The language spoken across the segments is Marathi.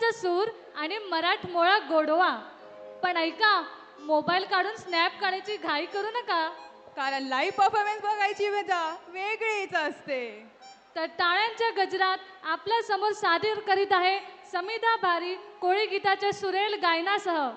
माझा सूर आणि मराठमोळा गोडवा. पण ऐका, मोबाईल काढून स्नॅप काढायची घाई करू नका. कारण लाईव्ह परफॉर्मन्स बघायची मजा वेगळीच असते. तर टाळ्यांच्या गजरात आपल्या समोर सादर करीत आहे समिधा भारी कोळी गीताच्या सुरेल गायनासह.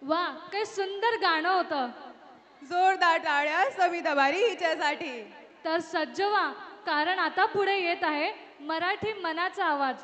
वा, काय सुंदर गाणं होतं. जोरदार टाळ्या समिधा भारी हिच्यासाठी. तर सज्ज व्हा, कारण आता पुढे येत आहे मराठी मनाचा आवाज.